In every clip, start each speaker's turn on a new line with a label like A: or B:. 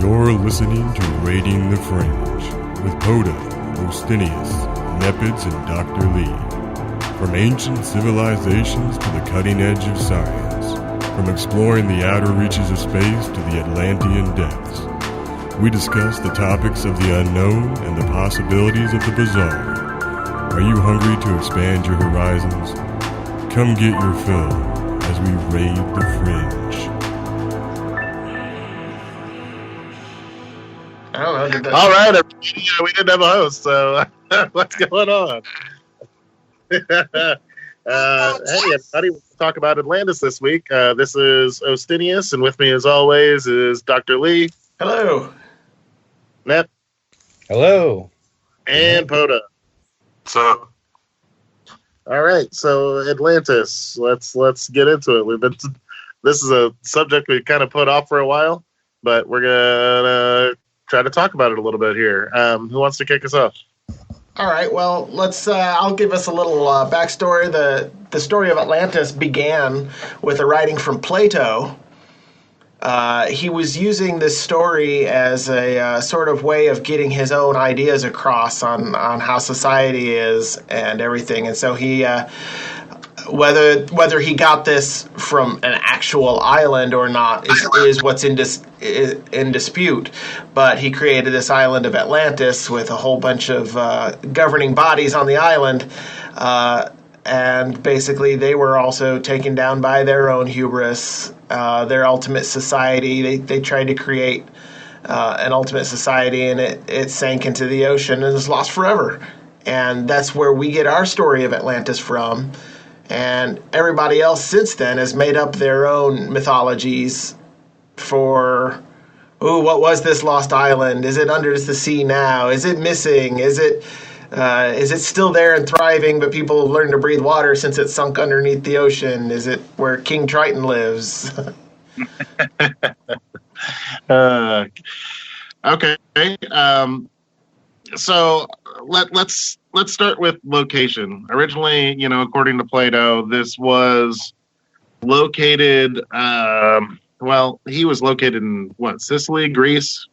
A: You're listening to Raiding the Fringe with Poda, Ostinius, Nepids, and Dr. Lee. From ancient civilizations to the cutting edge of science, from exploring the outer reaches of space to the Atlantean depths, we discuss the topics of the unknown and the possibilities of the bizarre. Are you hungry to expand your horizons? Come get your fill as we raid the fringe.
B: I don't know.
C: All right, we didn't have a host, so what's going on? Hey, everybody, we'll talk about Atlantis this week. This is Ostinius, and with me, as always, is Dr. Lee.
B: Hello.
C: Nep. Hello. And Poda.
D: So,
C: all right, so Atlantis. Let's get into it. This is a subject we kind of put off for a while, but we're gonna try to talk about it a little bit here. Who wants to kick us off?
B: All right. Well, let's. I'll give us a little backstory. The story of Atlantis began with a writing from Plato. He was using this story as a sort of way of getting his own ideas across on how society is and everything. And so he, whether he got this from an actual island or not is what's in dispute. But he created this island of Atlantis with a whole bunch of governing bodies on the island. And basically, they were also taken down by their own hubris, their ultimate society. They tried to create an ultimate society, and it sank into the ocean and was lost forever. And that's where we get our story of Atlantis from. And everybody else since then has made up their own mythologies for, what was this lost island? Is it under the sea now? Is it missing? Is it still there and thriving, but people have learned to breathe water since it sunk underneath the ocean? Is it where King Triton lives?
C: Okay. So let's start with location. Originally, according to Plato, this was located. He was located in Sicily, Greece.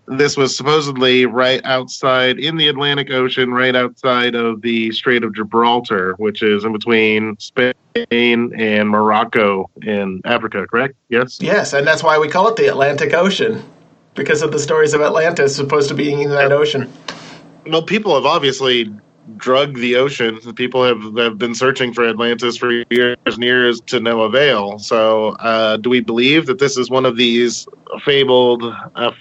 C: This was supposedly right outside in the Atlantic Ocean, right outside of the Strait of Gibraltar, which is in between Spain and Morocco in Africa, correct? Yes?
B: Yes, and that's why we call it the Atlantic Ocean, because of the stories of Atlantis supposed to be in that ocean.
C: Well, people have obviously drugged the ocean. People have been searching for Atlantis for years and years to no avail. So do we believe that this is one of these fabled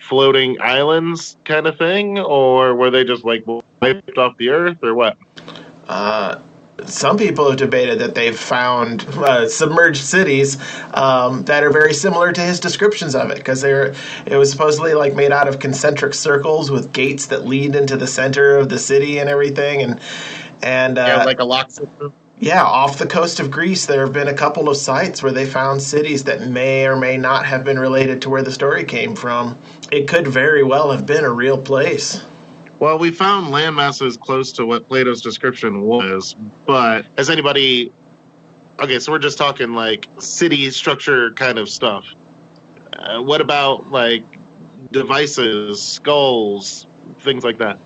C: floating islands kind of thing? Or were they just wiped off the earth or what?
B: Some people have debated that they've found submerged cities that are very similar to his descriptions of it, because it was supposedly made out of concentric circles with gates that lead into the center of the city and everything, and
C: like a lock system.
B: Yeah, off the coast of Greece, there have been a couple of sites where they found cities that may or may not have been related to where the story came from. It could very well have been a real place.
C: Well, we found land masses close to what Plato's description was, but has anybody... Okay, so we're just talking city structure kind of stuff. What about devices, skulls, things like that?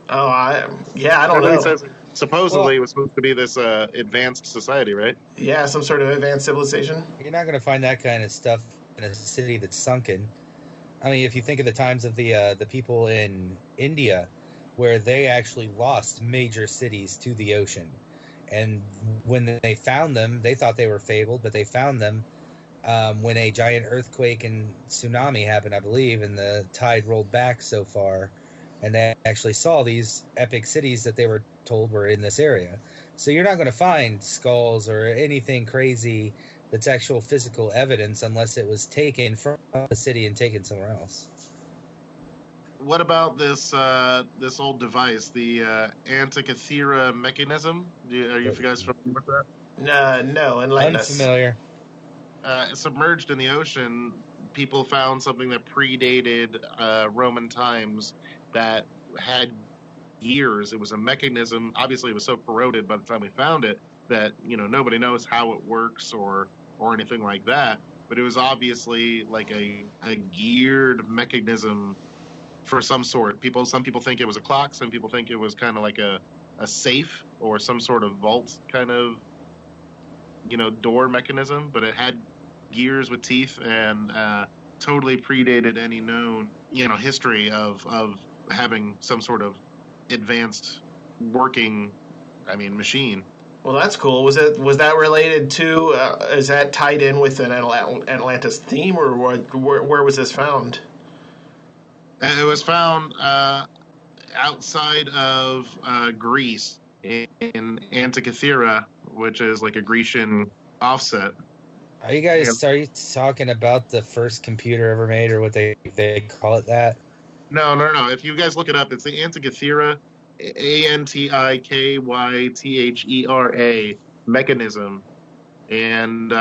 B: Oh, I don't know.
C: Says supposedly it was supposed to be this advanced society, right?
B: Yeah, some sort of advanced civilization.
E: You're not going to find that kind of stuff in a city that's sunken. I mean, if you think of the times of the people in India, where they actually lost major cities to the ocean, and when they found them, they thought they were fabled, but they found them when a giant earthquake and tsunami happened, I believe, and the tide rolled back so far, and they actually saw these epic cities that they were told were in this area. So you're not going to find skulls or anything crazy that's actual physical evidence unless it was taken from the city and taken somewhere else.
C: What about this old device, the Antikythera mechanism? Are you guys familiar with that?
B: No, enlighten us.
E: Unfamiliar.
C: Submerged in the ocean, people found something that predated Roman times that had years. It was a mechanism. Obviously, it was so corroded by the time we found it that nobody knows how it works or anything like that. but it was obviously like a geared mechanism for some sort. Some people think it was a clock. Some people think it was kind of like a safe or some sort of vault kind of, door mechanism. But it had gears with teeth and totally predated any known, history of having some sort of advanced working, machine.
B: Well, that's cool. Was that related to? Is that tied in with an Atlantis theme, or where was this found?
C: It was found outside of Greece in Antikythera, which is like a Grecian offset.
E: Are you talking about the first computer ever made, or what they call it that?
C: No. If you guys look it up, it's the Antikythera, Antikythera mechanism, and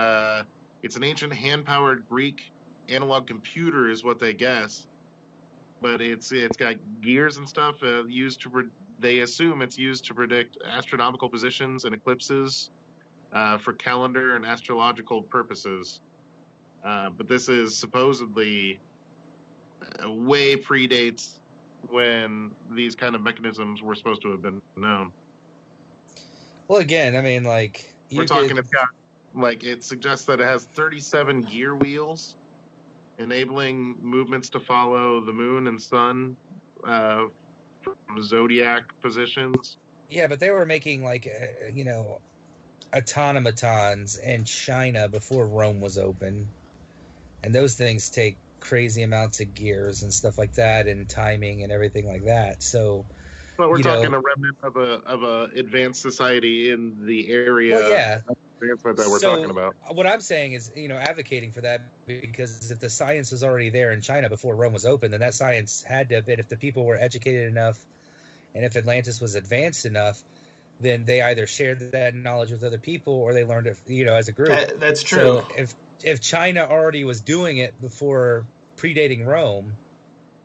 C: it's an ancient hand-powered Greek analog computer, is what they guess. But it's got gears and stuff they assume it's used to predict astronomical positions and eclipses for calendar and astrological purposes. But this is supposedly way predates when these kind of mechanisms were supposed to have been known.
E: Well, again,
C: it's got, it suggests that it has 37 gear wheels, enabling movements to follow the moon and sun from zodiac positions.
E: Yeah, but they were making automatons in China before Rome was open, and those things take crazy amounts of gears and stuff like that, and timing and everything like that. So,
C: but we're talking a remnant of a advanced society in the area.
E: Well, yeah.
C: Advancement that we're talking about.
E: What I'm saying is, advocating for that, because if the science was already there in China before Rome was open, then that science had to have been, if the people were educated enough, and if Atlantis was advanced enough, then they either shared that knowledge with other people or they learned it, as a group.
B: That's true.
E: So if China already was doing it before predating Rome,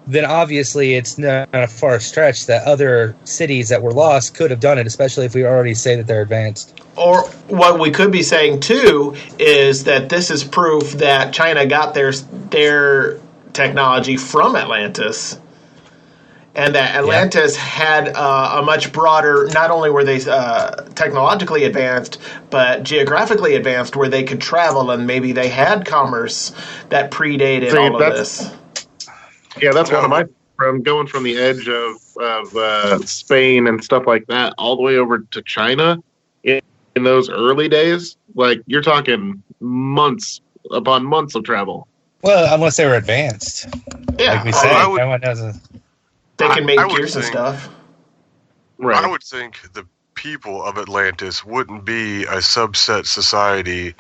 E: then obviously it's not a far stretch that other cities that were lost could have done it, especially if we already say that they're advanced.
B: Or what we could be saying, too, is that this is proof that China got their technology from Atlantis, and that Atlantis had a much broader, not only were they technologically advanced, but geographically advanced, where they could travel, and maybe they had commerce that predated all of this.
C: Yeah, that's one of my... From going from the edge of Spain and stuff like that all the way over to China in those early days, you're talking months upon months of travel.
E: Well, unless they were advanced.
B: Yeah.
E: Like we said,
B: they can make gears and stuff.
A: Right. I would think the people of Atlantis wouldn't be a subset society,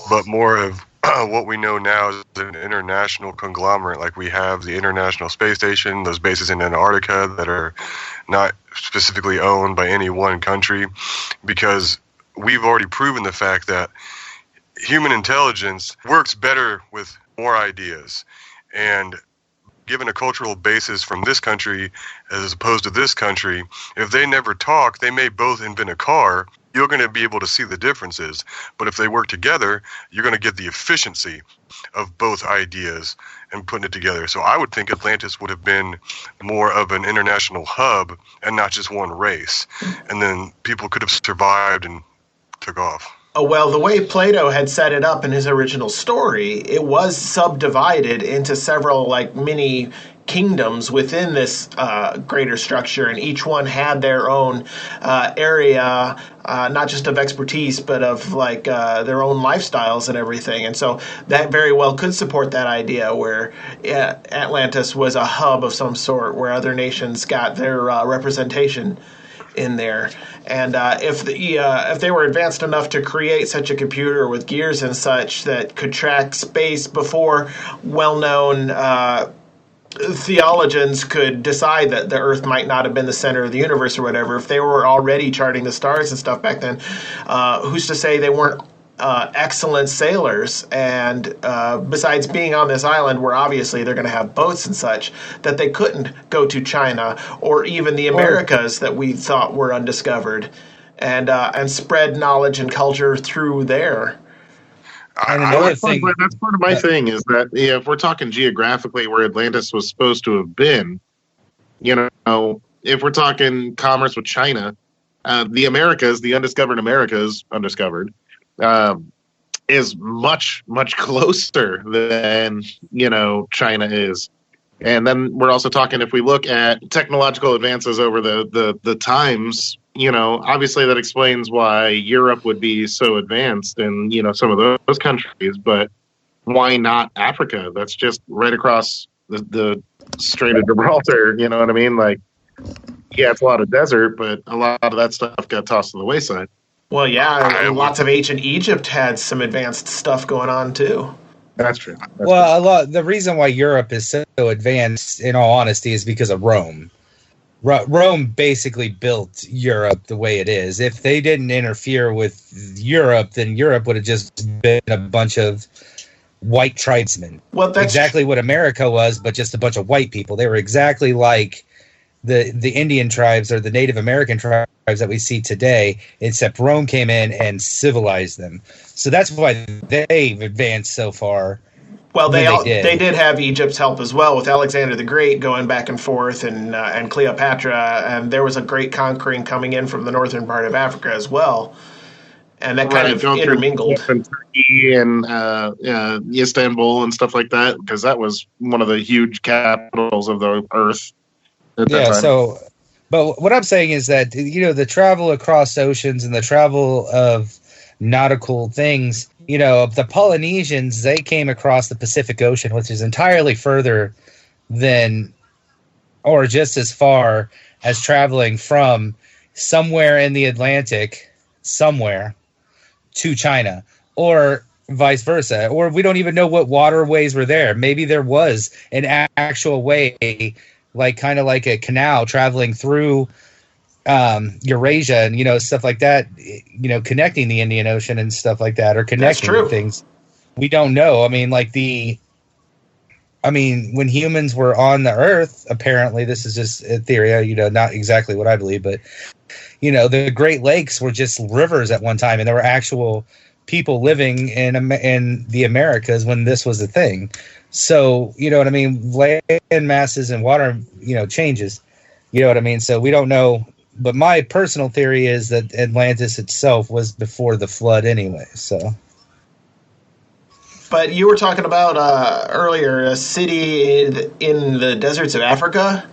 A: but more of what we know now is an international conglomerate. Like we have the International Space Station, those bases in Antarctica that are not specifically owned by any one country, because we've already proven the fact that human intelligence works better with more ideas. And given a cultural basis from this country as opposed to this country, if they never talk, they may both invent a car. You're going to be able to see the differences. But if they work together, you're going to get the efficiency of both ideas and putting it together. So I would think Atlantis would have been more of an international hub and not just one race. And then people could have survived and took off.
B: Well, the way Plato had set it up in his original story, it was subdivided into several mini kingdoms within this greater structure, and each one had their own area, not just of expertise, but of their own lifestyles and everything. And so that very well could support that idea where Atlantis was a hub of some sort where other nations got their representation in there. And if they were advanced enough to create such a computer with gears and such that could track space before well-known theologians could decide that the Earth might not have been the center of the universe or whatever, if they were already charting the stars and stuff back then, who's to say they weren't excellent sailors? And besides being on this island where obviously they're going to have boats and such, that they couldn't go to China or even the Americas that we thought were undiscovered and spread knowledge and culture through there.
E: And another
C: that's
E: thing,
C: that's part of my thing is that if we're talking geographically where Atlantis was supposed to have been, if we're talking commerce with China, the Americas, the undiscovered Americas, is much, much closer than, China is. And then we're also talking, if we look at technological advances over the times, obviously that explains why Europe would be so advanced in, some of those countries, but why not Africa? That's just right across the Strait of Gibraltar, you know what I mean? Like, yeah, it's a lot of desert, but a lot of that stuff got tossed to the wayside.
B: Well, yeah, lots of ancient Egypt had some advanced stuff going on too.
C: That's true.
E: The reason why Europe is so advanced, in all honesty, is because of Rome. Rome basically built Europe the way it is. If they didn't interfere with Europe, then Europe would have just been a bunch of white tribesmen. Well, that's exactly what America was, but just a bunch of white people. They were exactly like the Indian tribes or the Native American tribes that we see today, except Rome came in and civilized them. So that's why they've advanced so far.
B: Well, they did have Egypt's help as well, with Alexander the Great going back and forth, and Cleopatra, and there was a great conquering coming in from the northern part of Africa as well, and that kind of intermingled.
C: And Turkey and Istanbul and stuff like that, because that was one of the huge capitals of the earth.
E: So, but what I'm saying is that, the travel across oceans and the travel of nautical things, the Polynesians, they came across the Pacific Ocean, which is entirely further than, or just as far as traveling from somewhere in the Atlantic, somewhere, to China, or vice versa. Or we don't even know what waterways were there. Maybe there was an actual way, kind of like a canal traveling through Eurasia and stuff like that, connecting the Indian Ocean and stuff like that, or connecting things. We don't know. I mean, when humans were on the Earth, apparently, this is just a theory, not exactly what I believe, but the Great Lakes were just rivers at one time, and there were actual people living in the Americas when this was a thing. So, what I mean? Land masses and water, changes. You know what I mean? So we don't know. But my personal theory is that Atlantis itself was before the flood anyway. So.
B: But you were talking about earlier a city in the deserts of Africa?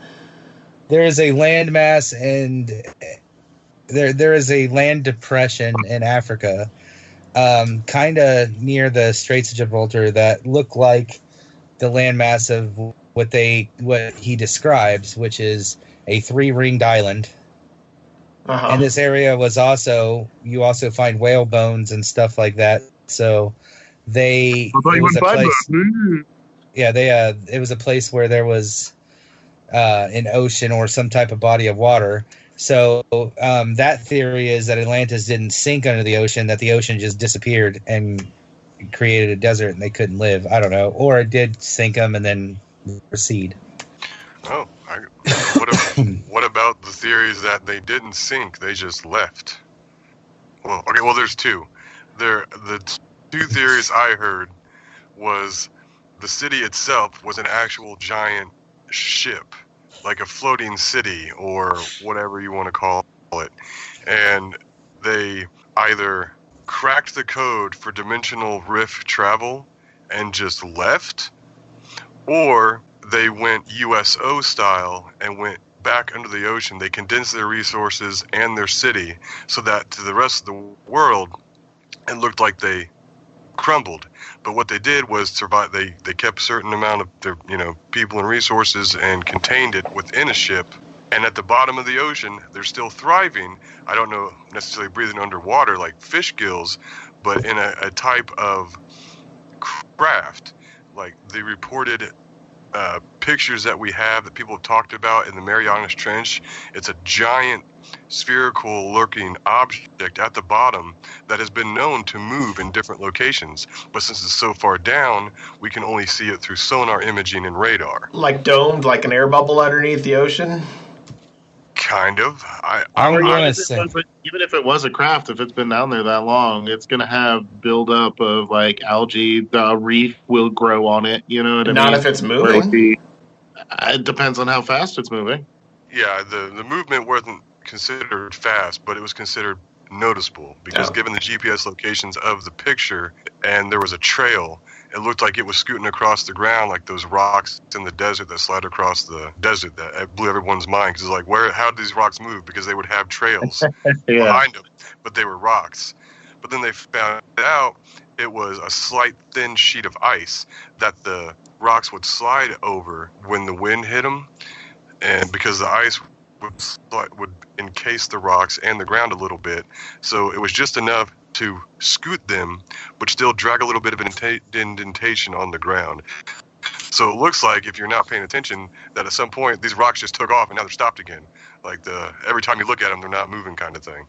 E: There is a landmass, and there is a land depression in Africa, kind of near the Straits of Gibraltar, that look like the landmass of what he describes, which is a 3-ringed island. Uh-huh. And this area was you also find whale bones and stuff like that. So it was a place where there was an ocean or some type of body of water. So that theory is that Atlantis didn't sink under the ocean, that the ocean just disappeared and created a desert and they couldn't live. I don't know. Or it did sink them and then recede.
A: Oh, what about the theories that they didn't sink, they just left? Well, there's two. The two theories I heard was the city itself was an actual giant ship, like a floating city or whatever you want to call it. And they either cracked the code for dimensional rift travel and just left, or they went USO style and went back under the ocean. They condensed their resources and their city so that to the rest of the world it looked like they crumbled. But what they did was survive. They kept a certain amount of their people and resources and contained it within a ship. And at the bottom of the ocean, they're still thriving. I don't know necessarily breathing underwater like fish gills, but in a type of craft. Like the reported pictures that we have that people have talked about in the Marianas Trench, it's a giant spherical lurking object at the bottom that has been known to move in different locations. But since it's so far down, we can only see it through sonar imaging and radar.
B: Like domed, like an air bubble underneath the ocean?
A: Kind of.
E: I'm
C: Or
E: gonna say
C: even if it was a craft, if it's been down there that long, it's going to have buildup of like algae. The reef will grow on it. You know what I mean?
B: Not if it's
C: Where it would
B: moving.
C: be. It depends on how fast it's moving.
A: Yeah, the movement wasn't considered fast, but it was considered noticeable because given the GPS locations of the picture and there was a trail, it looked like it was scooting across the ground like those rocks in the desert that slide across the desert. That blew everyone's mind because it's like, how did these rocks move? Because they would have trails behind them, but they were rocks. But then they found out it was a slight thin sheet of ice that the rocks would slide over when the wind hit them, and because the ice would encase the rocks and the ground a little bit, so it was just enough to scoot them, but still drag a little bit of indentation on the ground. So it looks like, if you're not paying attention, that at some point these rocks just took off and now they're stopped again. Like every time you look at them, they're not moving kind of thing.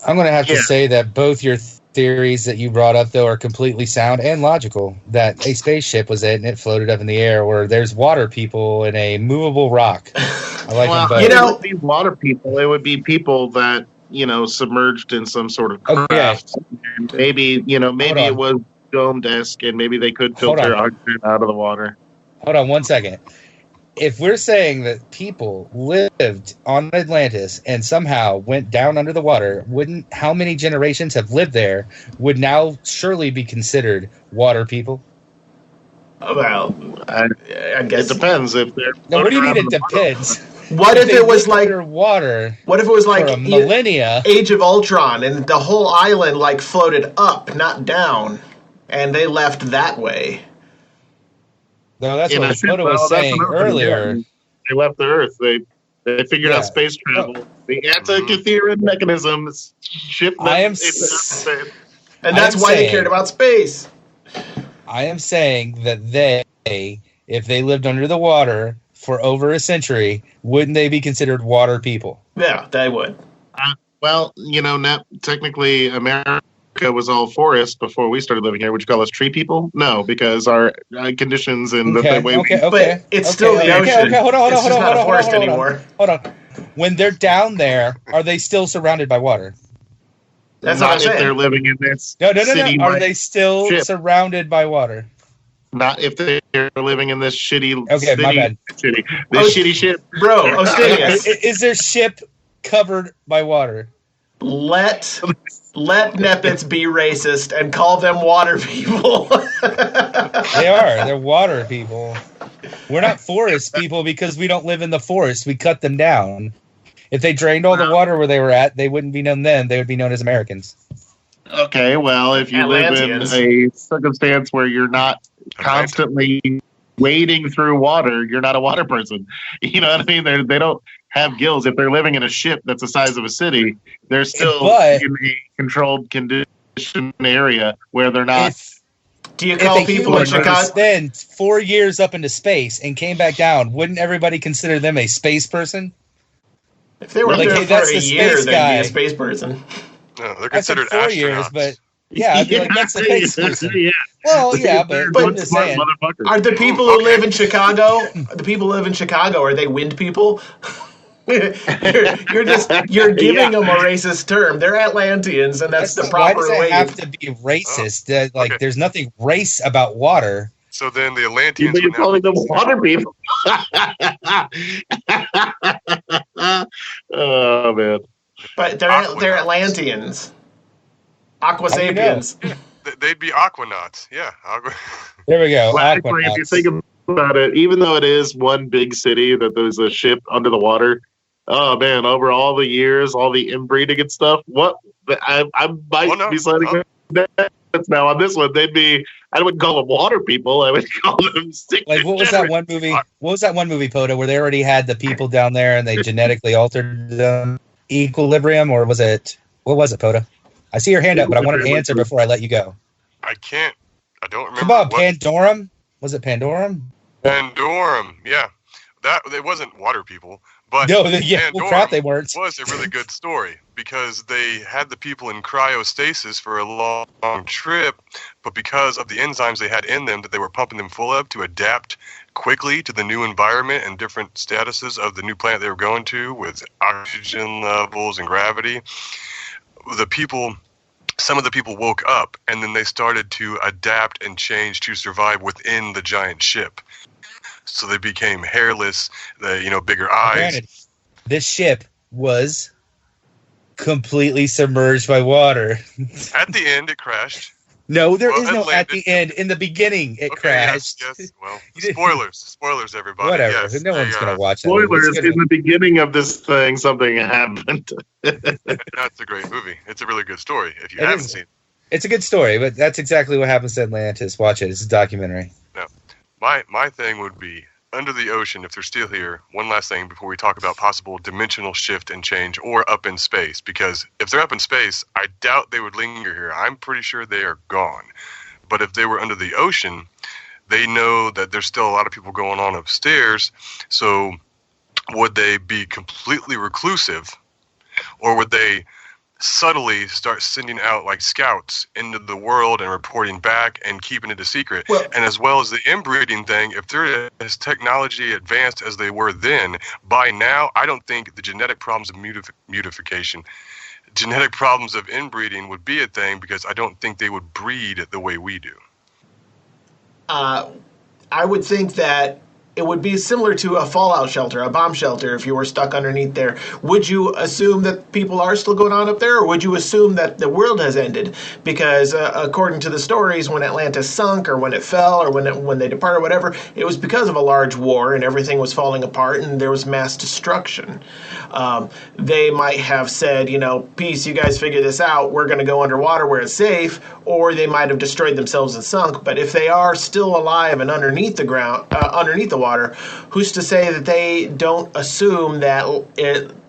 E: I'm going to have to say that both your theories that you brought up, though, are completely sound and logical. That a spaceship was it and it floated up in the air, or there's water people in a movable rock. I like them both.
C: It would be water people. It would be people that, submerged in some sort of craft. And maybe it was dome-esque, and maybe they could filter oxygen out of the water.
E: Hold on 1 second. If we're saying that people lived on Atlantis and somehow went down under the water, how many generations have lived there would now surely be considered water people?
B: Well, I guess
C: it depends if they're.
E: No, what do you mean it depends?
B: What if it was like
E: water?
B: What if it was like
E: for a millennia?
B: Age of Ultron, and the whole island like floated up, not down, and they left that way?
E: No, that's what Dakota was saying earlier.
C: They left the Earth. They figured out space travel. The anti-Catherian mechanisms.
B: And that's why they cared about space.
E: I am saying that if they lived under the water for over a century, wouldn't they be considered water people?
B: Yeah, they would.
C: Well, technically America was all forest before we started living here. Would you call us tree people? No, because our conditions and the way
B: but it's still the ocean.
E: Hold on,
B: it's just not a forest anymore.
E: Hold on. When they're down there, are they still surrounded by water?
B: That's
C: not
B: what I'm saying.
C: If they're living in this.
E: No. Are they still surrounded by water?
C: Not if they're living in this shitty.
E: Okay,
C: city,
E: my bad.
C: Shitty ship,
B: bro. Ostinius.
E: Is their ship covered by water?
B: Let Nepits be racist and call them water people.
E: They are. They're water people. We're not forest people because we don't live in the forest. We cut them down. If they drained all the water where they were at, they wouldn't be known then. They would be known as Americans.
C: Okay, well, if you live in a circumstance where you're not constantly wading through water, you're not a water person. You know what I mean? They don't have gills. If they're living in a ship that's the size of a city, they're still in a controlled condition area where they're not.
B: Do you call people in Chicago?
E: Spend 4 years up into space and came back down, wouldn't everybody consider them a space person?
B: If they were there for a year, they'd be a space person.
A: No, they're considered
E: 4 years, but I'd be like, that's a space person. Well, but I'm just saying.
B: Are the people who live in Chicago? The people who live in Chicago, are they wind people? you're giving them a racist term. They're Atlanteans, and that's the proper way.
E: Why does it have to be racist? There's nothing race about water.
A: So then the Atlanteans.
C: You're calling them water people. Oh man!
B: But they're Atlanteans. Aqua sapiens.
A: They'd be aquanauts. Yeah.
E: There we go.
C: Well, actually, if you think about it, even though it is one big city that there's a ship under the water, oh man, over all the years, all the inbreeding and stuff, I might be sliding now on this one. I wouldn't call them water people. I would call them sick.
E: Like what was that one movie? What was that one movie, Poda, where they already had the people down there and they genetically altered them? Equilibrium, or was it? What was it, Poda? I see your hand up, but I wanted to answer before I let you go.
A: I don't remember.
E: Come on, Pandorum? Was it Pandorum?
A: Pandorum, yeah. It wasn't water people,
D: But
E: No, yeah,
D: Pandorum
E: well, crap, they weren't.
D: was a really good story because they had the people in cryostasis for a long trip, but because of the enzymes they had in them that they were pumping them full of to adapt quickly to the new environment and different statuses of the new planet they were going to with oxygen levels and gravity, some of the people woke up and then they started to adapt and change to survive within the giant ship. So they became hairless, bigger eyes.
E: Granted, this ship was completely submerged by water.
D: At the end, it crashed.
E: No, there is no
D: landed.
E: at the end. In the beginning, it crashed.
D: Yes. Well, spoilers, everybody.
E: Whatever.
D: Yes,
E: no one's going to watch that.
C: Spoilers, in the beginning of this thing, something happened.
D: That's a great movie. It's a really good story if you haven't seen it.
E: It's a good story, but that's exactly what happens to Atlantis. Watch it. It's a documentary.
D: No. My thing would be, under the ocean, if they're still here, one last thing before we talk about possible dimensional shift and change, or up in space, because if they're up in space, I doubt they would linger here. I'm pretty sure they are gone. But if they were under the ocean, they know that there's still a lot of people going on upstairs, so would they be completely reclusive, or would they subtly start sending out like scouts into the world and reporting back and keeping it a secret?
B: Well,
D: and as well as the inbreeding thing, if they're as technology advanced as they were then, by now, I don't think the genetic problems of mutification, genetic problems of inbreeding would be a thing, because I don't think they would breed the way we do.
B: I would think that it would be similar to a fallout shelter, a bomb shelter, if you were stuck underneath there. Would you assume that people are still going on up there, or would you assume that the world has ended? Because according to the stories, when Atlantis sunk, or when it fell, or when they departed, whatever, it was because of a large war and everything was falling apart and there was mass destruction. They might have said, peace, you guys figure this out, we're going to go underwater where it's safe, or they might have destroyed themselves and sunk. But if they are still alive and underneath the ground, underneath the water, who's to say that they don't assume that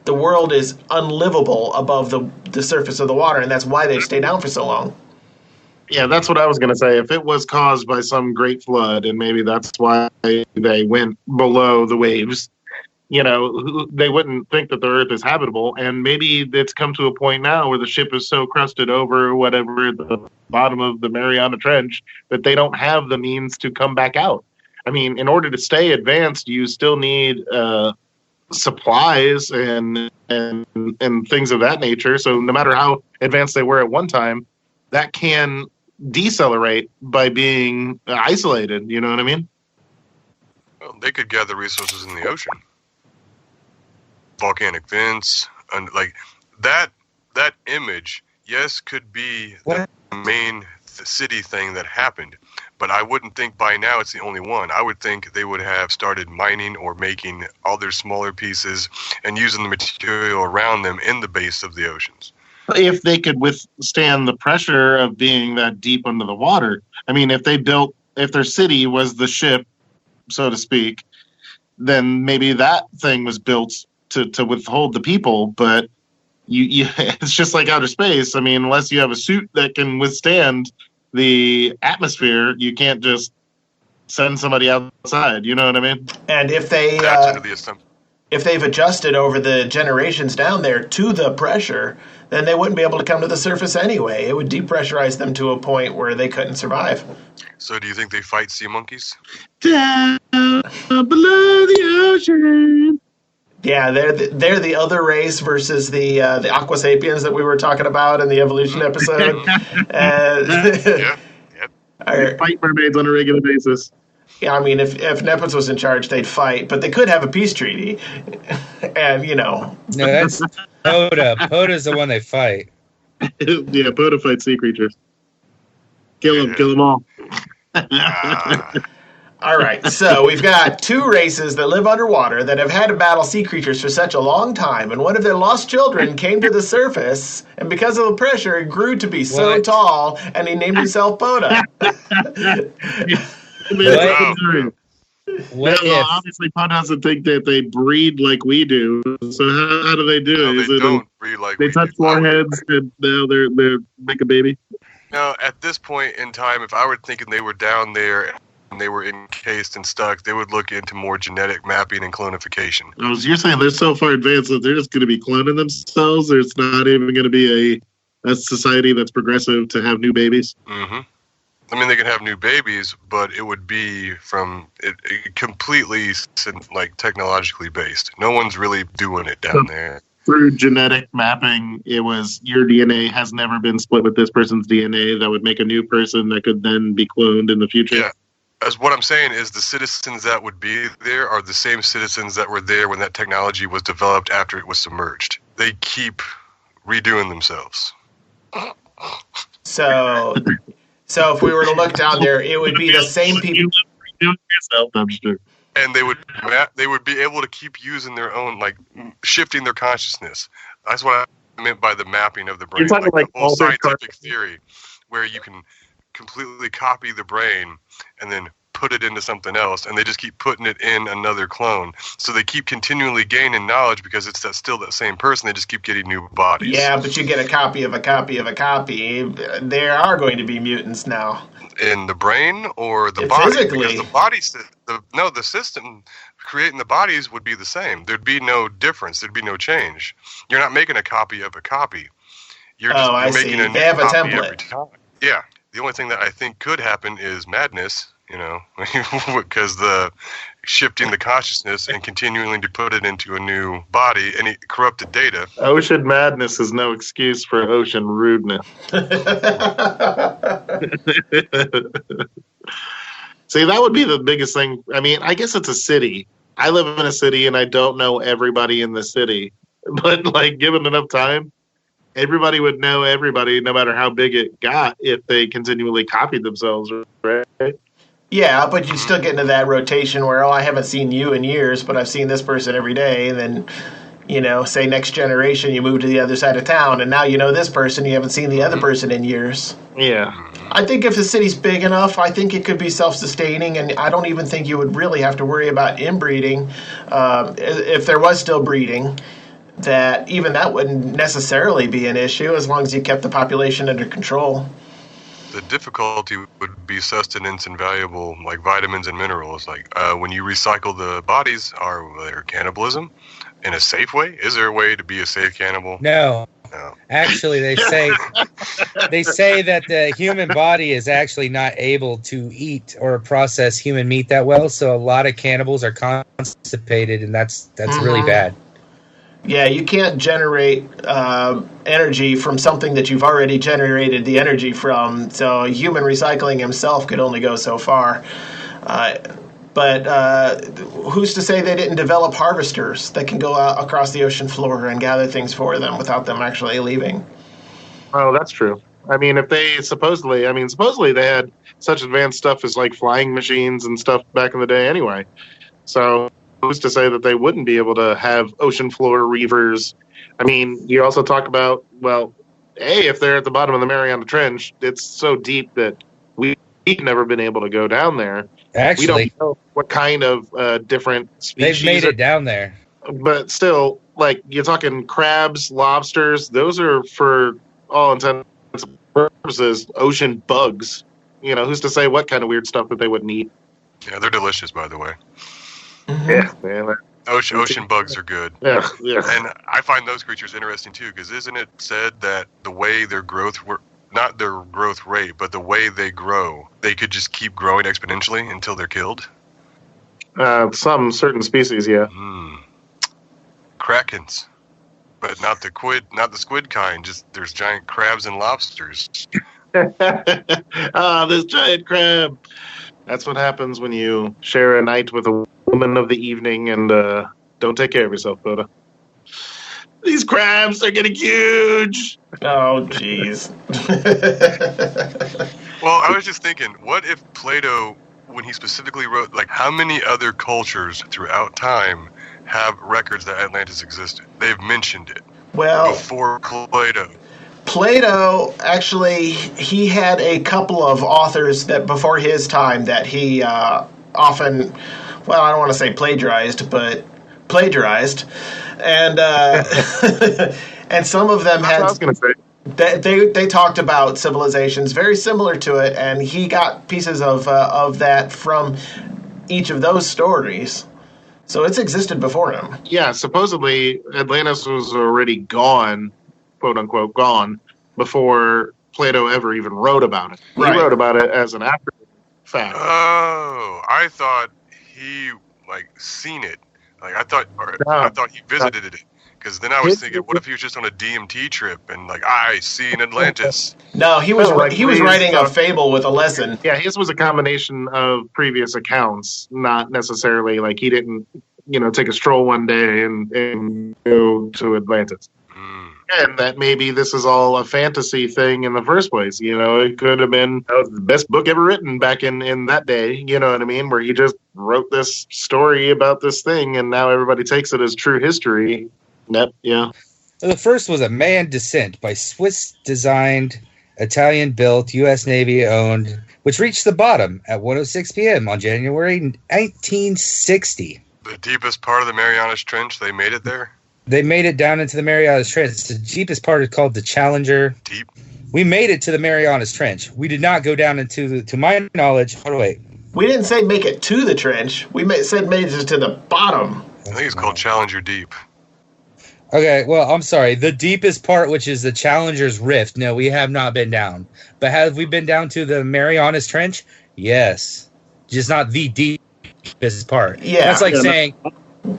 B: the world is unlivable above the surface of the water, and that's why they stay down for so long?
C: Yeah, that's what I was going to say. If it was caused by some great flood, and maybe that's why they went below the waves, they wouldn't think that the Earth is habitable. And maybe it's come to a point now where the ship is so crusted over whatever the bottom of the Mariana Trench that they don't have the means to come back out. I mean, in order to stay advanced, you still need supplies and things of that nature. So no matter how advanced they were at one time, that can decelerate by being isolated. You know what I mean?
D: Well, they could gather resources in the ocean. Volcanic vents, and like that image, yes, could be the main city thing that happened. But I wouldn't think by now it's the only one. I would think they would have started mining or making all their smaller pieces and using the material around them in the base of the oceans.
C: If they could withstand the pressure of being that deep under the water. I mean, if their city was the ship, so to speak, then maybe that thing was built to withhold the people. But it's just like outer space. I mean, unless you have a suit that can withstand the atmosphere, you can't just send somebody outside. You know what I mean?
B: And if they've adjusted over the generations down there to the pressure, then they wouldn't be able to come to the surface anyway. It would depressurize them to a point where they couldn't survive.
D: So do you think they fight sea monkeys?
C: Down below the ocean.
B: Yeah, they're the other race versus the Aqua Sapiens that we were talking about in the evolution episode.
C: They fight mermaids on a regular basis.
B: Yeah, I mean, if Nepos was in charge, they'd fight, but they could have a peace treaty, and
E: No, that's Poda. Poda's the one they fight.
C: Yeah, Poda fights sea creatures. Kill them all.
B: All right, so we've got two races that live underwater that have had to battle sea creatures for such a long time, and one of their lost children came to the surface, and because of the pressure, it grew to be so tall, and he named himself Poda.
C: Obviously, Poda doesn't think that they breed like we do. So how do they do it?
D: They don't breed like we do.
C: They touch foreheads and now they're make a baby.
D: No, at this point in time, if I were thinking they were down there they were encased and stuck, they would look into more genetic mapping and clonification.
C: Oh, so you're saying they're so far advanced that they're just going to be cloning themselves, or it's not even going to be a society that's progressive to have new babies?
D: Mm-hmm. I mean, they can have new babies, but it would be from it completely like technologically based. No one's really doing it down there.
C: Through genetic mapping, it was your DNA has never been split with this person's DNA. That would make a new person that could then be cloned in the future.
D: Yeah. As what I'm saying is the citizens that would be there are the same citizens that were there when that technology was developed after it was submerged. They keep redoing themselves.
B: So if we were to look down there, it would be the same people.
D: And they would be able to keep using their own, like, shifting their consciousness. That's what I meant by the mapping of the brain.
C: You're talking like
D: the whole scientific theory where you can completely copy the brain and then put it into something else, and they just keep putting it in another clone. So they keep continually gaining knowledge because it's still that same person. They just keep getting new bodies.
B: Yeah, but you get a copy of a copy of a copy. There are going to be mutants now.
D: In the brain or the body?
B: Physically.
D: Because the body, the system creating the bodies would be the same. There'd be no difference. There'd be no change. You're not making a copy of a copy. You're making a new
B: they have a
D: copy
B: template.
D: every time. Yeah. The only thing that I think could happen is madness, because the shifting the consciousness and continuing to put it into a new body and corrupted data.
C: Ocean madness is no excuse for ocean rudeness. See, that would be the biggest thing. I mean, I guess it's a city. I live in a city and I don't know everybody in the city. But, like, given enough time, everybody would know everybody no matter how big it got if they continually copied themselves, right?
B: Yeah, but you still get into that rotation where, I haven't seen you in years, but I've seen this person every day. And then, say next generation, you move to the other side of town, and now you know this person, you haven't seen the other person in years.
C: Yeah.
B: I think if the city's big enough, I think it could be self-sustaining, and I don't even think you would really have to worry about inbreeding. If there was still breeding, that wouldn't necessarily be an issue as long as you kept the population under control.
D: The difficulty would be sustenance and valuable, like vitamins and minerals. Like when you recycle the bodies, are there cannibalism in a safe way? Is there a way to be a safe cannibal?
E: No. Actually, they say that the human body is actually not able to eat or process human meat that well. So a lot of cannibals are constipated, and that's really bad.
B: Yeah, you can't generate energy from something that you've already generated the energy from. So human recycling himself could only go so far. But who's to say they didn't develop harvesters that can go out across the ocean floor and gather things for them without them actually leaving?
C: Oh, that's true. I mean, if they supposedly they had such advanced stuff as like flying machines and stuff back in the day anyway. So who's to say that they wouldn't be able to have ocean floor reavers? I mean, you also talk about, if they're at the bottom of the Mariana Trench, it's so deep that we've never been able to go down there.
E: Actually,
C: we don't know what kind of different species.
E: They've made it down there.
C: But still, like, you're talking crabs, lobsters, those are, for all intents and purposes, ocean bugs. Who's to say what kind of weird stuff that they wouldn't eat?
D: Yeah, they're delicious, by the way.
B: Mm-hmm.
C: Yeah, man.
D: Ocean bugs are good.
C: Yeah.
D: And I find those creatures interesting, too, because isn't it said that the way their growth not their growth rate, but the way they grow, they could just keep growing exponentially until they're killed?
C: Some certain species, yeah.
D: Krakens. But not the squid kind, just there's giant crabs and lobsters.
C: This giant crab. That's what happens when you share a night with a woman of the evening and don't take care of yourself, Boda. These crabs are getting huge.
B: Oh, jeez.
D: Well, I was just thinking, what if Plato, when he specifically wrote, like, how many other cultures throughout time have records that Atlantis existed? They've mentioned it.
B: Well,
D: before Plato.
B: Plato, actually, he had a couple of authors that before his time that he often, I don't want to say plagiarized, but plagiarized. And and some of them had They talked about civilizations very similar to it, and he got pieces of that from each of those stories. So it's existed before him.
C: Yeah, supposedly Atlantis was already gone, quote unquote, gone before Plato ever even wrote about it. He wrote about it as an after fact.
D: Oh, I thought he seen it. I thought he visited it. Because then I was thinking, what if he was just on a DMT trip and I seen Atlantis?
B: No, he was writing a fable with a lesson.
C: Yeah, his was a combination of previous accounts, not necessarily he didn't, take a stroll one day and go to Atlantis. And that maybe this is all a fantasy thing in the first place. It could have been the best book ever written back in that day, you know what I mean, where he just wrote this story about this thing and now everybody takes it as true history. Yep, yeah.
E: So the first was a manned descent by Swiss-designed, Italian-built, U.S. Navy-owned, which reached the bottom at 1:06 p.m. on January 1960.
D: The deepest part of the Marianas Trench, they made it there?
E: They made it down into the Marianas Trench. The deepest part is called the Challenger.
D: Deep.
E: We made it to the Marianas Trench. We did not go down into, to my knowledge,
B: we didn't say make it to the trench. We said made it to the bottom.
D: I think it's called Challenger Deep.
E: Okay, well, I'm sorry. The deepest part, which is the Challenger's Rift, no, we have not been down. But have we been down to the Marianas Trench? Yes. Just not the deepest part.
B: Yeah.
E: That's like saying...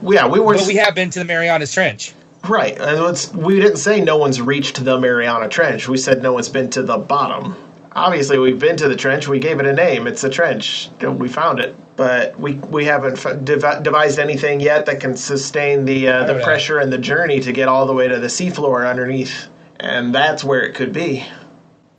B: Yeah, we were...
E: But we have been to the Marianas Trench.
B: Right. And we didn't say no one's reached the Mariana Trench. We said no one's been to the bottom. Obviously, we've been to the trench. We gave it a name. It's a trench. We found it. But we haven't devised anything yet that can sustain the pressure and the journey to get all the way to the seafloor underneath. And that's where it could be.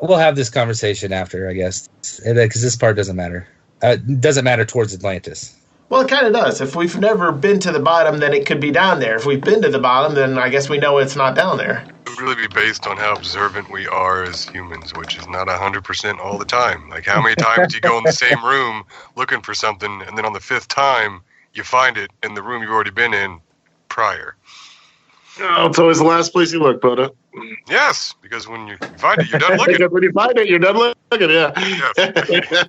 E: We'll have this conversation after, I guess, because this part doesn't matter. It doesn't matter towards Atlantis.
B: Well, it kind of does. If we've never been to the bottom, then it could be down there. If we've been to the bottom, then I guess we know it's not down there.
D: It would really be based on how observant we are as humans, which is not 100% all the time. How many times you go in the same room looking for something, and then on the fifth time, you find it in the room you've already been in prior.
C: Oh, it's always the last place you look, Poda.
D: Yes, because when you find it, you're done looking.
C: Because when you find it, you're done looking, yeah.
D: Yes.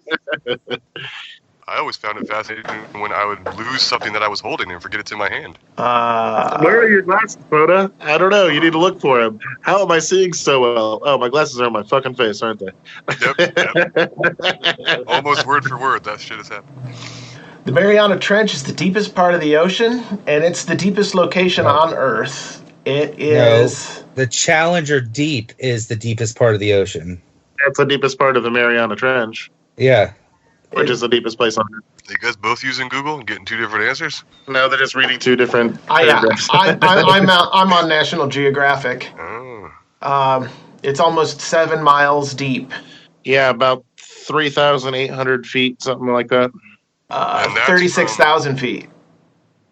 D: I always found it fascinating when I would lose something that I was holding and forget it's in my hand.
C: Where are your glasses, Poda? I don't know. You need to look for them. How am I seeing so well? Oh, my glasses are on my fucking face, aren't they?
D: Yep. Almost word for word. That shit has happened.
B: The Mariana Trench is the deepest part of the ocean, and it's the deepest location on Earth. It is...
E: No, the Challenger Deep is the deepest part of the ocean.
C: That's the deepest part of the Mariana Trench.
E: Yeah.
C: Which is the deepest place on Earth.
D: Are you guys both using Google and getting two different answers?
C: No, they're just reading two different
B: paragraphs. I'm on National Geographic.
D: Oh.
B: It's almost 7 miles deep.
C: Yeah, about 3,800 feet, something like that.
B: 36,000 feet.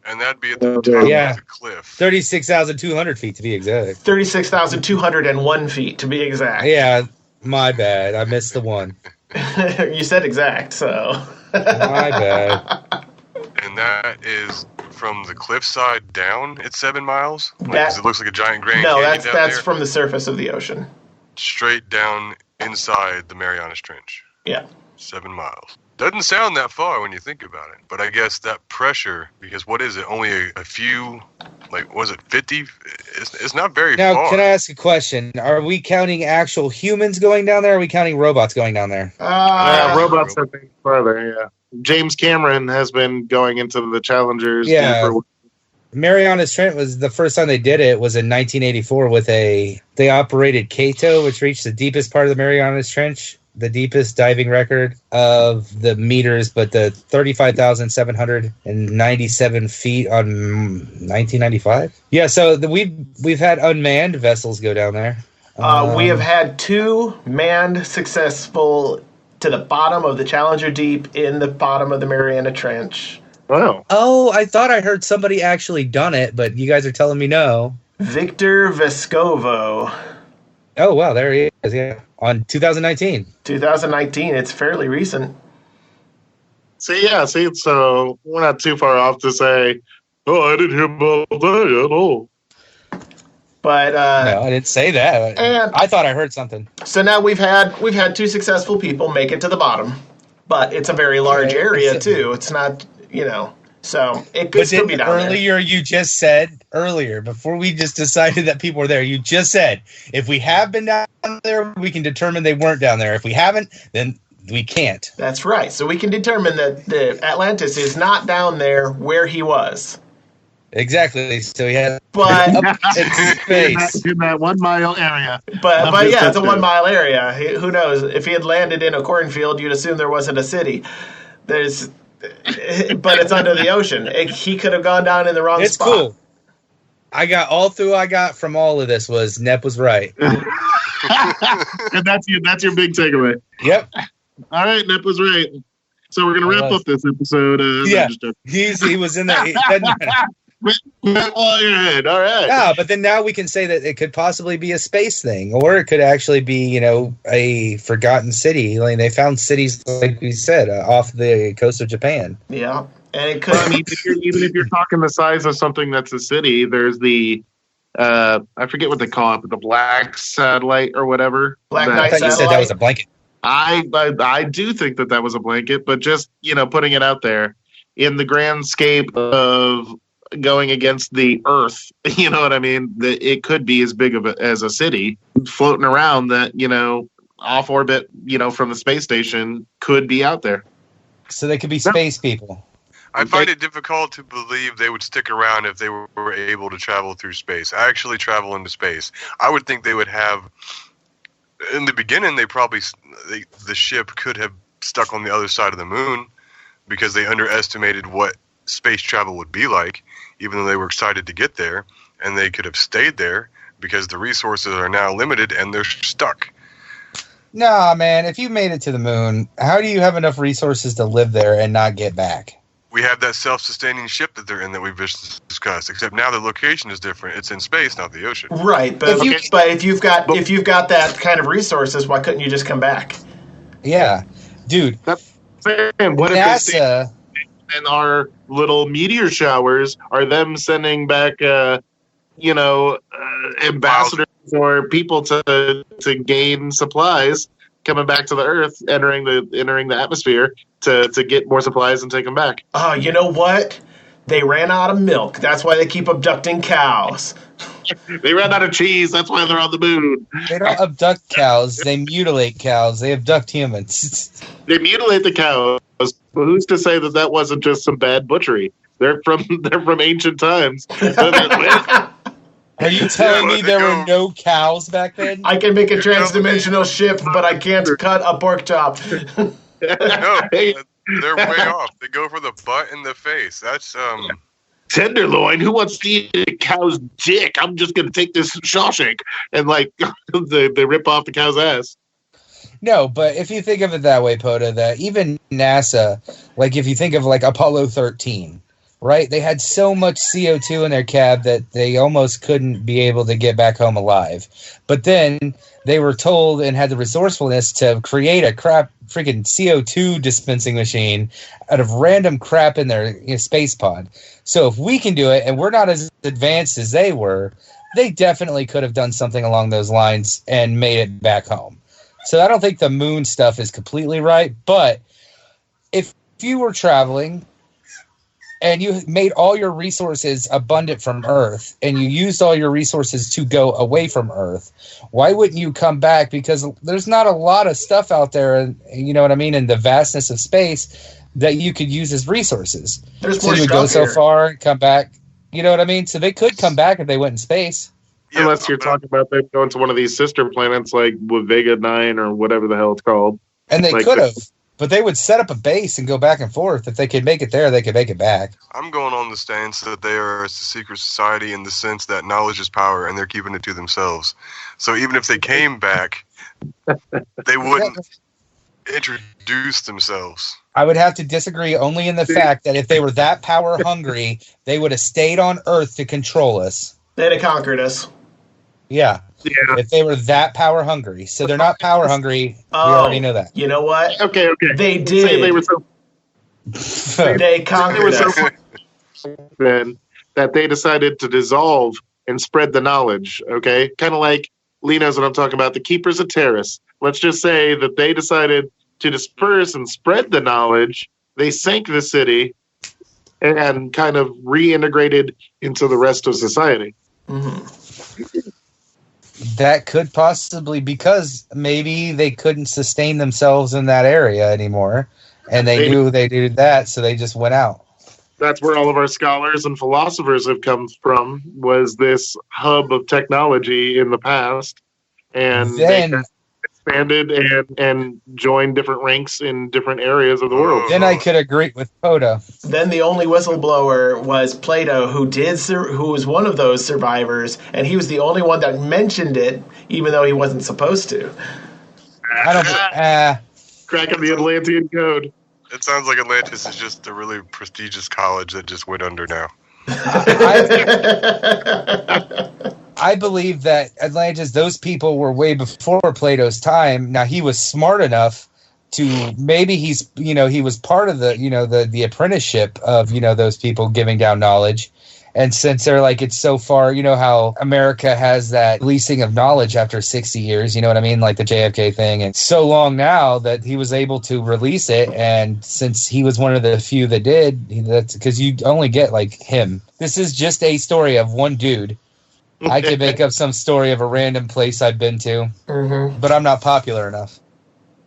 D: And that'd be at the top of the cliff.
E: 36,200 feet to be exact.
B: 36,201 feet to be exact.
E: Yeah, my bad. I missed the one.
B: You said exact, so.
E: My bad.
D: And that is from the cliffside down at 7 miles? Because it looks like a giant Grand Canyon
B: down
D: down
B: that's
D: there?
B: From the surface of the ocean.
D: Straight down inside the Marianas Trench.
B: Yeah. 7
D: miles. Doesn't sound that far when you think about it. But I guess that pressure, because what is it? Only a few, was it 50? It's not very far.
E: Now, can I ask a question? Are we counting actual humans going down there, or are we counting robots going down there?
C: Robots are things farther, yeah. James Cameron has been going into the Challengers.
E: Yeah. Marianas Trench was the first time they did it was in 1984 they operated Cato, which reached the deepest part of the Marianas Trench. The deepest diving record of the meters, but the 35,797 feet on 1995. Yeah, so we've had unmanned vessels go down there.
B: We have had 2 manned successful to the bottom of the Challenger Deep in the bottom of the Mariana Trench.
C: Wow.
E: Oh, I thought I heard somebody actually done it, but you guys are telling me no.
B: Victor Vescovo.
E: Oh, wow, there he is, yeah. On 2019.
B: 2019, it's fairly recent.
C: See, so we're not too far off to say, oh, I didn't hear about that at all.
B: But
E: No, I didn't say that.
B: And-
E: I thought I heard something.
B: so now we've had 2 successful people make it to the bottom, but it's a very large area too. It's not, so it could
E: But
B: still
E: then
B: be down there.
E: earlier you just said, before we just decided that people were there, you just said, if we have been down there, we can determine they weren't down there. If we haven't, then we can't.
B: That's right. So we can determine that the Atlantis is not down there where he was.
E: Exactly. So he had
B: But
E: up in space.
C: in that 1 mile area.
B: but yeah, it's a 1 mile area. Who knows? If he had landed in a cornfield, you'd assume there wasn't a city. But it's under the ocean. He could have gone down in the wrong
E: It's
B: spot.
E: cool. I got from all of this was Nep was right.
C: And that's your big takeaway.
E: Yep.
C: All right, Nep was right. So we're gonna wrap up this episode.
E: Yeah. He was in the.
C: Well, your head. All right.
E: Yeah, but then now we can say that it could possibly be a space thing, or it could actually be, a forgotten city. Like they found cities, like we said, off the coast of Japan.
B: Yeah, and it could.
C: I mean, even if you're talking the size of something that's a city, there's the I forget what they call it, but the black satellite or whatever.
B: Black
E: I
B: Knight
E: thought you said that was a blanket.
C: I do think that was a blanket, but just putting it out there in the grand scape of going against the Earth, you know what I mean? That it could be as big as a city floating around that off orbit, from the space station could be out there.
E: So they could be space people.
D: I find it difficult to believe they would stick around if they were able to travel through space. Actually travel into space. I would think they would have. In the beginning, the ship could have stuck on the other side of the moon because they underestimated what space travel would be like, even though they were excited to get there, and they could have stayed there because the resources are now limited and they're stuck.
E: Nah, man, if you made it to the moon, how do you have enough resources to live there and not get back?
D: We have that self-sustaining ship that they're in that we've just discussed, except now the location is different. It's in space, not the ocean.
B: Right, but if you've got that kind of resources, why couldn't you just come back?
E: Yeah, dude.
C: And what if they stay
E: NASA
C: in our little meteor showers? Are them sending back, ambassadors or people to gain supplies coming back to the Earth, entering the atmosphere to get more supplies and take them back?
B: Oh, you know what? They ran out of milk. That's why they keep abducting cows.
C: They ran out of cheese. That's why they're on the moon.
E: They don't abduct cows. They mutilate cows. They abduct humans.
C: They mutilate the cows. But who's to say that wasn't just some bad butchery? They're from ancient times.
E: Are you telling me there were no cows back then?
B: I can make a transdimensional ship, but I can't cut a pork chop.
D: No, they're way off. They go for the butt and the face. That's
C: Tenderloin. Who wants to eat a cow's dick? I'm just going to take this Shawshank and they rip off the cow's ass.
E: No, but if you think of it that way, Poda, that even NASA, like if you think of like Apollo 13, right? They had so much CO2 in their cab that they almost couldn't be able to get back home alive. But then they were told and had the resourcefulness to create a freaking CO2 dispensing machine out of random crap in their space pod. So if we can do it and we're not as advanced as they were, they definitely could have done something along those lines and made it back home. So I don't think the moon stuff is completely right, but if you were traveling and you made all your resources abundant from Earth and you used all your resources to go away from Earth, why wouldn't you come back? Because there's not a lot of stuff out there, you know what I mean, in the vastness of space that you could use as resources.
B: There's
E: so
B: more
E: you would
B: stuff
E: go so
B: here.
E: far and come back. You know what I mean? So they could come back if they went in space.
D: Yeah,
C: Unless you're talking about them going to one of these sister planets like Vega 9 or whatever the hell it's called.
E: And they
C: Like
E: could have. But they would set up a base and go back and forth. If they could make it there, they could make it back.
D: I'm going on the stance that they are a secret society in the sense that knowledge is power and they're keeping it to themselves. So even if they came back, they wouldn't introduce themselves.
E: I would have to disagree only in the fact that if they were that power hungry, they would have stayed on Earth to control us.
B: They'd have conquered us.
E: Yeah.
C: Yeah.
E: If they were that power hungry. So they're not power hungry. We already know that.
B: You know what?
C: Okay.
B: They
C: Say
B: did.
C: they were so
B: They conquered us.
C: then that they decided to dissolve and spread the knowledge, okay? Kind of like Lee knows what I'm talking about, the Keepers of Terrace. Let's just say that they decided to disperse and spread the knowledge. They sank the city and kind of reintegrated into the rest of society.
B: Mm-hmm.
E: That could possibly, because maybe they couldn't sustain themselves in that area anymore, and they knew they did that, so they just went out.
C: That's where all of our scholars and philosophers have come from, was this hub of technology in the past. And
E: then,
C: they expanded and joined different ranks in different areas of the world.
E: Then I could agree with Poda.
B: Then the only whistleblower was Plato, who was one of those survivors, and he was the only one that mentioned it, even though he wasn't supposed to.
C: Cracking the Atlantean code.
D: It sounds like Atlantis is just a really prestigious college that just went under now.
E: I believe that Atlantis, those people were way before Plato's time. Now, he was smart enough to, maybe he was part of the apprenticeship of, those people giving down knowledge. And since they're like, it's so far, how America has that leasing of knowledge after 60 years, you know what I mean? Like the JFK thing. And so long now that he was able to release it. And since he was one of the few that did, that's because you only get like him. This is just a story of one dude. I could make up some story of a random place I've been to, but I'm not popular enough.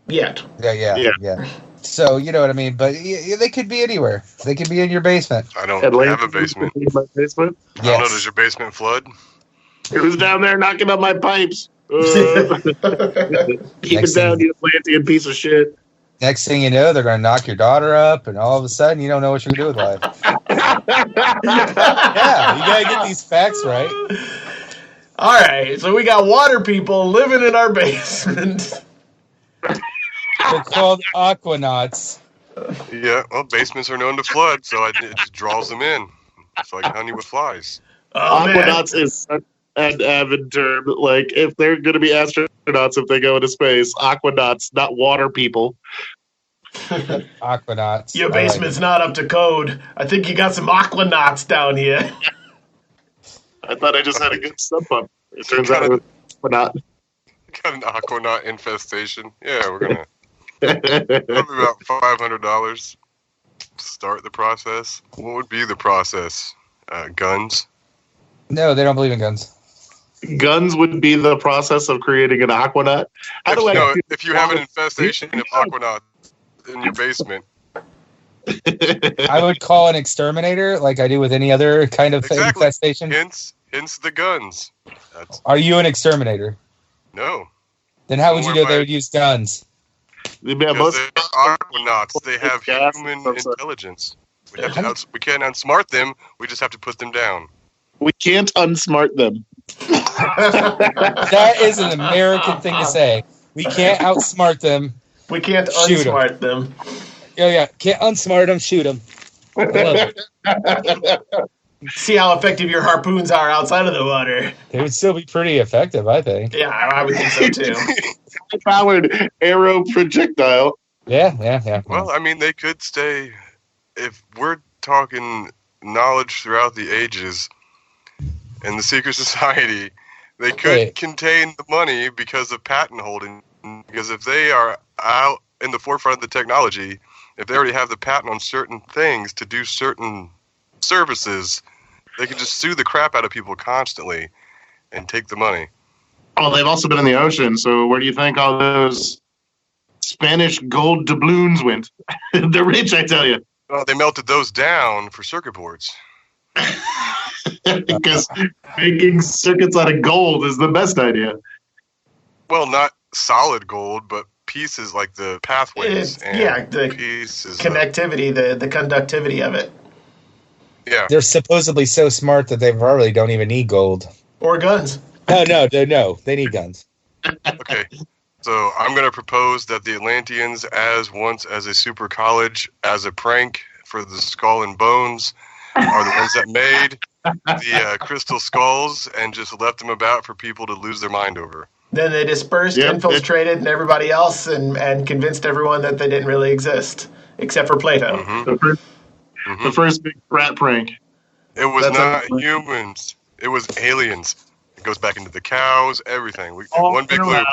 B: Yet.
E: Yeah. So, you know what I mean? But they could be anywhere. They could be in your basement.
D: I don't have a basement.
C: My basement?
D: I don't know. Does your basement flood?
C: Who's down there knocking up my pipes? Keep it down, you Atlantean piece of shit.
E: Next thing you know, they're going to knock your daughter up, and all of a sudden, you don't know what you're going to do with life. Yeah, you got to get these facts right.
B: All right, so we got water people living in our basement.
E: They're called aquanauts.
D: Yeah, well, basements are known to flood, so it just draws them in. It's like honey with flies.
C: Aquanauts is an avid term. Like, if they're going to be astronauts if they go into space, aquanauts, not water people.
E: Aquanauts.
B: Your basement's not up to code. I think you got some aquanauts down here.
C: I thought I just had a good sub pump. It turns out it was aquanaut.
D: Got an aquanaut infestation. Yeah, we're going to... Probably about $500 to start the process. What would be the process? Guns?
E: No, they don't believe in guns.
C: Guns would be the process of creating an aquanaut.
D: If you have an infestation of aquanauts in your basement,
E: I would call an exterminator, like I do with any other kind of infestation.
D: Hence the guns.
E: Are you an exterminator?
D: No.
E: Then how would you know they would use guns?
D: Because they're aquanauts. They have human intelligence. We can't outsmart them. We just have to put them down.
C: We can't unsmart them.
E: That is an American thing to say. We can't outsmart them.
B: We can't unsmart them.
E: Yeah. Can't unsmart them, shoot them. I love it.
B: See how effective your harpoons are outside of the water.
E: They would still be pretty effective, I think.
B: Yeah, I would think so too.
C: Powered arrow projectile.
E: Yeah.
D: Well, I mean, they could stay. If we're talking knowledge throughout the ages in the secret society, they could contain the money because of patent holding. Because if they are out in the forefront of the technology, if they already have the patent on certain things to do certain services, they can just sue the crap out of people constantly and take the money.
C: Oh, they've also been in the ocean, so where do you think all those Spanish gold doubloons went? They're rich, I tell you.
D: Well, they melted those down for circuit boards.
C: Because making circuits out of gold is the best idea.
D: Well, not solid gold, but pieces like the pathways.
B: The
D: pieces
B: connectivity, the conductivity of it.
D: Yeah.
E: They're supposedly so smart that they probably don't even need gold.
B: Or guns.
E: No, they need guns.
D: Okay. So I'm going to propose that the Atlanteans, once as a super college, as a prank for the Skull and Bones, are the ones that made the crystal skulls and just left them about for people to lose their mind over.
B: Then they dispersed, infiltrated, and everybody else, and convinced everyone that they didn't really exist, except for Plato.
C: The first big rat prank.
D: It was not humans. It was aliens. It goes back into the cows, everything. One big loop.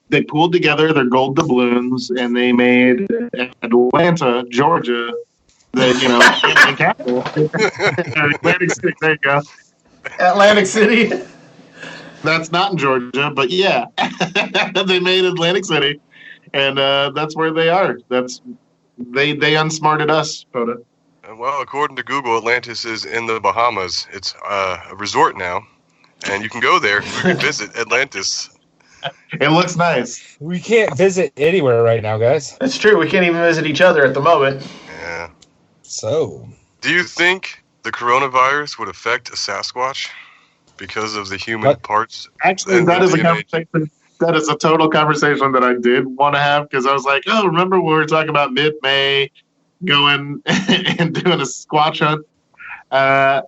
C: They pulled together their gold doubloons and they made Atlanta, Georgia, the capital. Atlantic City. There you go.
B: Atlantic City.
C: That's not in Georgia, but yeah, they made Atlantic City, and that's where they are. They unsmarted us, Poda.
D: Well, according to Google, Atlantis is in the Bahamas. It's a resort now, and you can go there. You can visit Atlantis.
C: It looks nice.
E: We can't visit anywhere right now, guys.
B: That's true. We can't even visit each other at the moment.
D: Yeah.
E: So,
D: do you think the coronavirus would affect a Sasquatch because of the human parts?
C: Actually, that is a conversation. That is a total conversation that I did want to have because I was like, oh, remember when we were talking about mid-May going and doing a Squatch hunt? I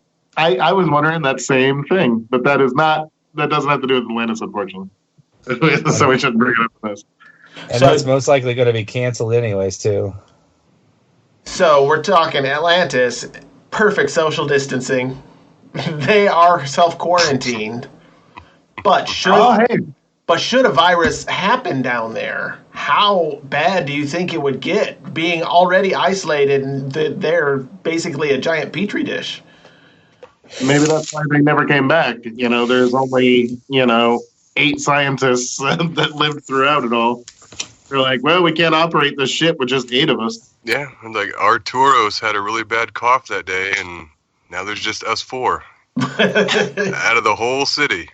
C: was wondering that same thing, but that doesn't have to do with Atlantis, unfortunately. So we shouldn't bring it up in this.
E: And that's most likely going to be canceled anyways, too.
B: So we're talking Atlantis, perfect social distancing. They are self-quarantined. But should a virus happen down there, how bad do you think it would get, being already isolated and they're basically a giant petri dish?
C: Maybe that's why they never came back. There's only, 8 scientists that lived throughout it all. They're like, well, we can't operate this ship with just 8 of us.
D: Yeah, and like Arturos had a really bad cough that day, and now there's just us 4 out of the whole city.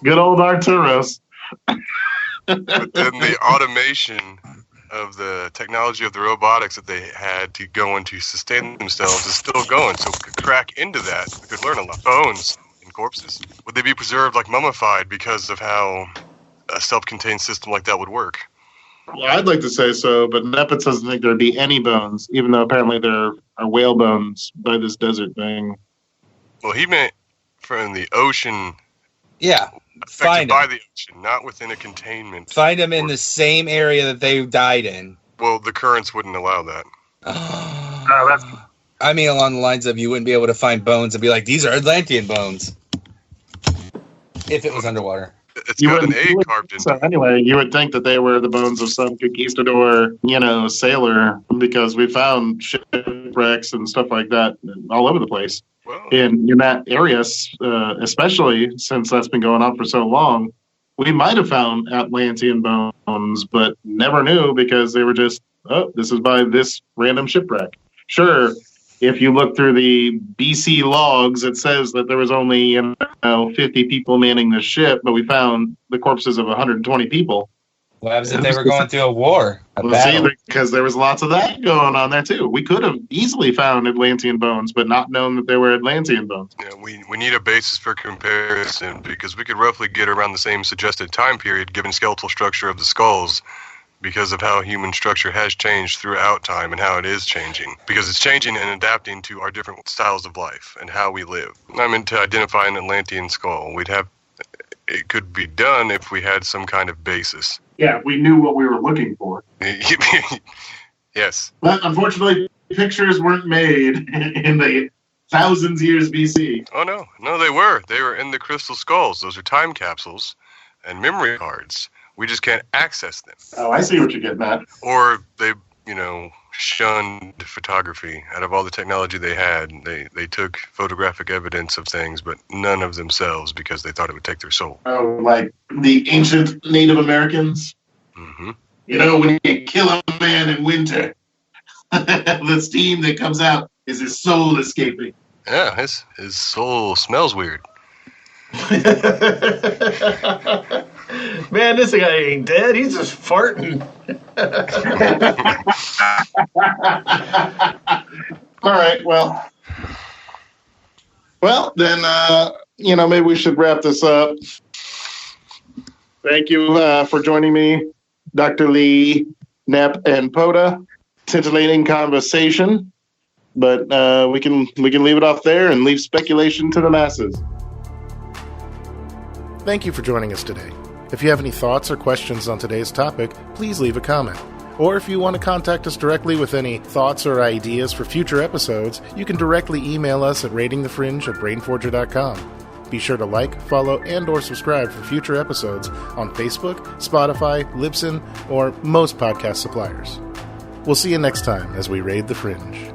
C: Good old Arturos.
D: But then the automation of the technology of the robotics that they had to go in to sustain themselves is still going. So we could crack into that. We could learn a lot. Bones and corpses. Would they be preserved like mummified because of how a self-contained system like that would work?
C: Well, I'd like to say so, but Nepitz doesn't think there'd be any bones, even though apparently there are whale bones by this desert thing.
D: Well, he meant from the ocean.
E: Yeah,
D: affected by the ocean, not within a containment.
E: Find them in the same area that they died in.
D: Well, the currents wouldn't allow that.
E: I mean, along the lines of you wouldn't be able to find bones and be like, these are Atlantean bones. If it was underwater.
D: It's got an A carved in.
C: So anyway, you would think that they were the bones of some conquistador, sailor, because we found shipwrecks and stuff like that all over the place.
D: Well,
C: in that area, especially since that's been going on for so long, we might have found Atlantean bones, but never knew because they were just, this is by this random shipwreck. Sure, if you look through the BC logs, it says that there was only 50 people manning the ship, but we found the corpses of 120 people.
E: What happens if they were going through a war?
C: Because there was lots of that going on there, too. We could have easily found Atlantean bones, but not known that they were Atlantean bones.
D: Yeah, we need a basis for comparison because we could roughly get around the same suggested time period given skeletal structure of the skulls because of how human structure has changed throughout time and how it is changing. Because it's changing and adapting to our different styles of life and how we live. I mean, to identify an Atlantean skull, it could be done if we had some kind of basis.
C: Yeah, we knew what we were looking for.
D: Yes.
C: But unfortunately, pictures weren't made in the thousands years BC.
D: Oh, no. No, they were. They were in the crystal skulls. Those are time capsules and memory cards. We just can't access them.
C: Oh, I see what you're getting at.
D: Or they, shunned photography. Out of all the technology they had, they took photographic evidence of things, but none of themselves because they thought it would take their soul.
C: Oh, like the ancient Native Americans?
D: Mm-hmm.
C: When you kill a man in winter, the steam that comes out is his soul escaping.
D: Yeah, his soul smells weird.
B: Man, this guy ain't dead. He's just farting.
C: All right, well, then, maybe we should wrap this up. Thank you for joining me, Dr. Lee, Nep, and Poda. Titillating conversation, but we can leave it off there and leave speculation to the masses.
F: Thank you for joining us today. If you have any thoughts or questions on today's topic, please leave a comment. Or if you want to contact us directly with any thoughts or ideas for future episodes, you can directly email us at ratingthefringe@brainforger.com. Be sure to like, follow, and or subscribe for future episodes on Facebook, Spotify, Libsyn, or most podcast suppliers. We'll see you next time as we raid the Fringe.